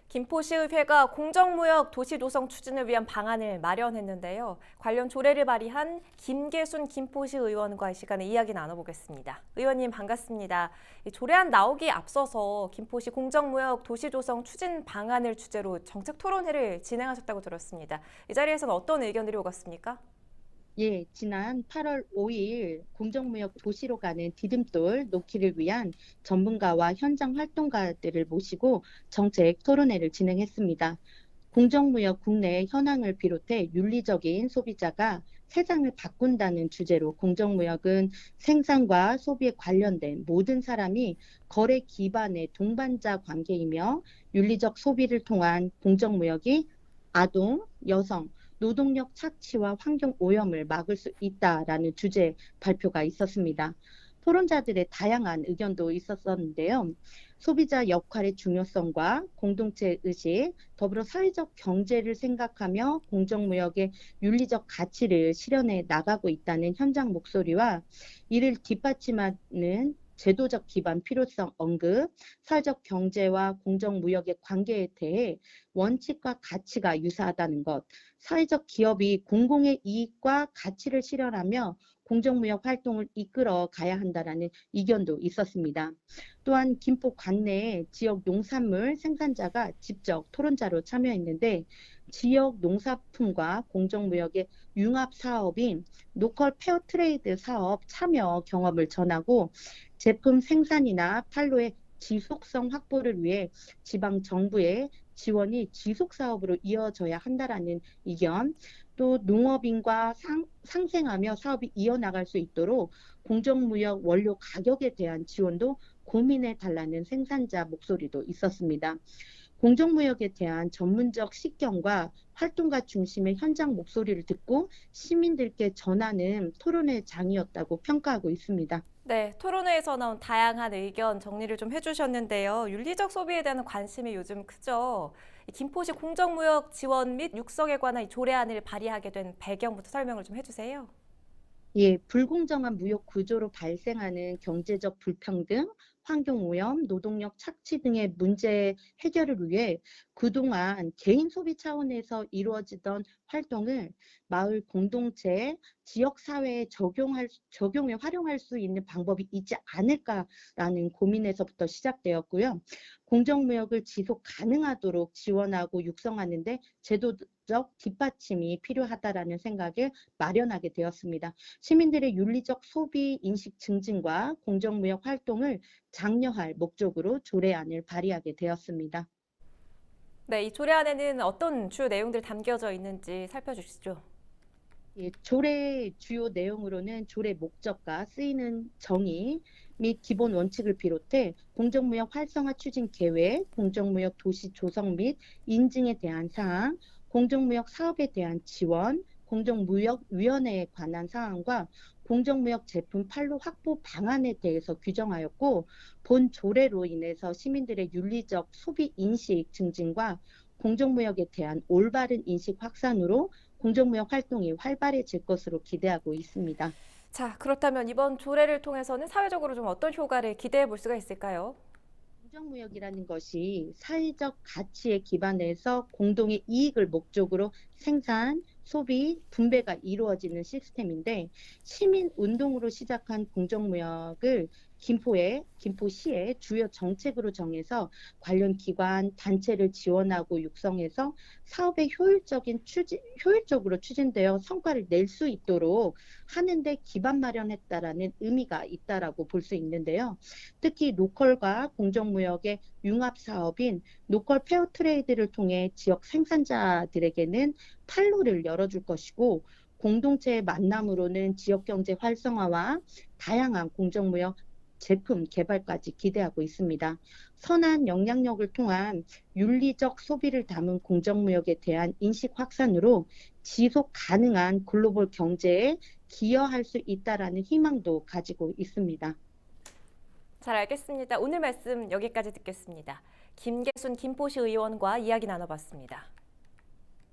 김포시의회가 공정무역 도시조성 추진을 위한 방안을 마련했는데요. 관련 조례를 발의한 김계순 김포시 의원과 이 시간에 이야기 나눠보겠습니다. 의원님 반갑습니다. 이 조례안 나오기 앞서서 김포시 공정무역 도시조성 추진 방안을 주제로 정책 토론회를 진행하셨다고 들었습니다. 이 자리에서는 어떤 의견들이 오갔습니까? 예, 지난 8월 5일 공정무역 도시로 가는 디딤돌 놓기를 위한 전문가와 현장 활동가들을 모시고 정책 토론회를 진행했습니다. 공정무역 국내 현황을 비롯해 윤리적인 소비자가 세상을 바꾼다는 주제로 공정무역은 생산과 소비에 관련된 모든 사람이 거래 기반의 동반자 관계이며 윤리적 소비를 통한 공정무역이 아동, 여성, 노동력 착취와 환경 오염을 막을 수 있다라는 주제 발표가 있었습니다. 토론자들의 다양한 의견도 있었는데요. 소비자 역할의 중요성과 공동체 의식, 더불어 사회적 경제를 생각하며 공정무역의 윤리적 가치를 실현해 나가고 있다는 현장 목소리와 이를 뒷받침하는 제도적 기반 필요성 언급, 사회적 경제와 공정무역의 관계에 대해 원칙과 가치가 유사하다는 것, 사회적 기업이 공공의 이익과 가치를 실현하며 공정무역 활동을 이끌어 가야 한다라는 의견도 있었습니다. 또한 김포 관내의 지역 농산물 생산자가 직접 토론자로 참여했는데 지역 농산품과 공정무역의 융합 사업인 로컬 페어트레이드 사업 참여 경험을 전하고 제품 생산이나 판로의 지속성 확보를 위해 지방 정부의 지원이 지속 사업으로 이어져야 한다라는 의견, 또 농업인과 상생하며 사업이 이어나갈 수 있도록 공정무역 원료 가격에 대한 지원도 고민해 달라는 생산자 목소리도 있었습니다. 공정무역에 대한 전문적 식견과 활동가 중심의 현장 목소리를 듣고 시민들께 전하는 토론회 장이었다고 평가하고 있습니다. 네, 토론회에서 나온 다양한 의견 정리를 좀 해주셨는데요. 윤리적 소비에 대한 관심이 요즘 크죠. 이 김포시 공정무역 지원 및 육성에 관한 이 조례안을 발의하게 된 배경부터 설명을 좀 해주세요. 예, 불공정한 무역 구조로 발생하는 경제적 불평등, 환경오염, 노동력 착취 등의 문제 해결을 위해 그동안 개인 소비 차원에서 이루어지던 활동을 마을 공동체, 지역 사회에 적용에 활용할 수 있는 방법이 있지 않을까라는 고민에서부터 시작되었고요. 공정무역을 지속 가능하도록 지원하고 육성하는데 제도적 뒷받침이 필요하다라는 생각을 마련하게 되었습니다. 시민들의 윤리적 소비 인식 증진과 공정무역 활동을 장려할 목적으로 조례안을 발의하게 되었습니다. 네, 이 조례안에는 어떤 주요 내용들 담겨져 있는지 살펴주시죠. 예, 조례 주요 내용으로는 조례 목적과 쓰이는 정의 및 기본 원칙을 비롯해 공정무역 활성화 추진 계획, 공정무역 도시 조성 및 인증에 대한 사항, 공정무역 사업에 대한 지원, 공정무역위원회에 관한 사항과 공정무역 제품 판로 확보 방안에 대해서 규정하였고 본 조례로 인해서 시민들의 윤리적 소비 인식 증진과 공정무역에 대한 올바른 인식 확산으로 공정무역 활동이 활발해질 것으로 기대하고 있습니다. 자, 그렇다면 이번 조례를 통해서는 사회적으로 좀 어떤 효과를 기대해 볼 수가 있을까요? 공정무역이라는 것이 사회적 가치에 기반해서 공동의 이익을 목적으로 생산, 소비, 분배가 이루어지는 시스템인데 시민 운동으로 시작한 공정무역을 김포시의 주요 정책으로 정해서 관련 기관, 단체를 지원하고 육성해서 사업의 효율적으로 추진되어 성과를 낼 수 있도록 하는데 기반 마련했다라는 의미가 있다라고 볼 수 있는데요. 특히 로컬과 공정무역의 융합 사업인 로컬 페어트레이드를 통해 지역 생산자들에게는 판로를 열어줄 것이고 공동체의 만남으로는 지역 경제 활성화와 다양한 공정무역 제품 개발까지 기대하고 있습니다. 선한 영향력을 통한 윤리적 소비를 담은 공정무역에 대한 인식 확산으로 지속 가능한 글로벌 경제에 기여할 수 있다라는 희망도 가지고 있습니다. 잘 알겠습니다. 오늘 말씀 여기까지 듣겠습니다. 김계순 김포시 의원과 이야기 나눠봤습니다.